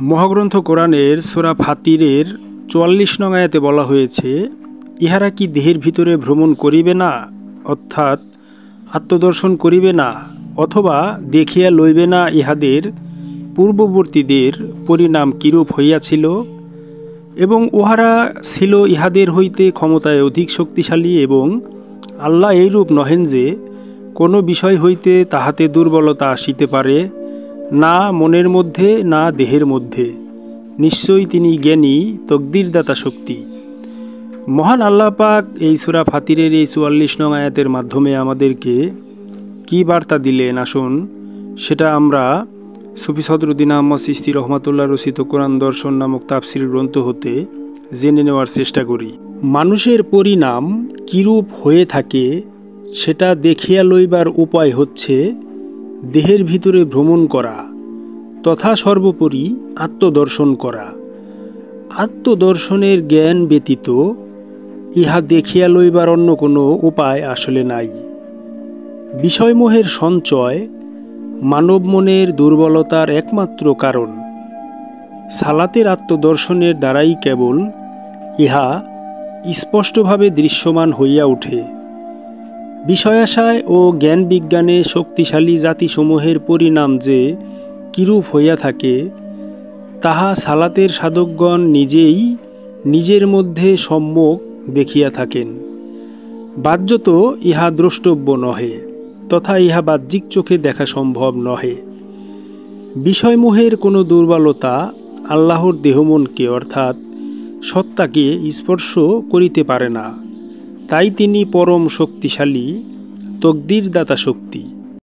মহাগ্রন্থ কোরআনের সূরা ফাতিরের ৪৪ নং আয়াতে বলা হয়েছে, ইহারা কি দেহের ভিতরে ভ্রমণ করিবে না, অর্থাৎ আত্মদর্শন করিবে না, অথবা দেখিয়া লইবে না ইহাদের পূর্ববর্তীদের পরিণাম কিরূপ হইয়াছিল, এবং উহারা ছিল ইহাদের হইতে ক্ষমতায় অধিক শক্তিশালী, এবং আল্লাহ এইরূপ নহেন যে কোনো বিষয় হইতে তাহাতে দুর্বলতা আসিতে পারে, না মনের মধ্যে না দেহের মধ্যে। নিশ্চয়ই তিনি জ্ঞানী, তকদিরদাতা শক্তি। মহান আল্লাহ পাক এই সূরা ফাতিরের এই ৪৪ নং আয়াতের মাধ্যমে আমাদেরকে কি বার্তা দিলেন, আসুন সেটা আমরা সুফি সদরুদ্দিন আহমদ চিশতি রহমাতুল্লাহ রচিত কোরআন দর্শন নামক তাফসির গ্রন্থ হতে জেনে নেওয়ার চেষ্টা করি। মানুষের পরিণাম কিরূপ হয়ে থাকে সেটা দেখিয়া লইবার উপায় হচ্ছে দেহের ভিতরে ভ্রমণ করা তথা সর্বোপরি আত্মদর্শন করা। আত্মদর্শনের জ্ঞান ব্যতীত ইহা দেখিয়া লইবার অন্য কোনো উপায় আসলে নাই। বিষয়মোহের সঞ্চয় মানব মনের দুর্বলতার একমাত্র কারণ। সালাতের আত্মদর্শনের দ্বারাই কেবল ইহা স্পষ্টভাবে দৃশ্যমান হইয়া ওঠে। বিষয়াশয় ও জ্ঞান বিজ্ঞানে শক্তিশালী জাতিসমূহের পরিণাম যে কিরূপ হইয়া থাকে তাহা সালাতের সাধকগণ নিজেই নিজের মধ্যে সম্যক দেখিয়া থাকেন। বাহ্যত ইহা দ্রষ্টব্য নহে, তথা ইহা বাহ্যিক চোখে দেখা সম্ভব নহে। বিষয়মোহের কোনো দুর্বলতা আল্লাহর দেহমনকে অর্থাৎ সত্তাকে স্পর্শ করিতে পারে না, তাই তিনি পরম শক্তিশালী, তকদিরদাতা শক্তি।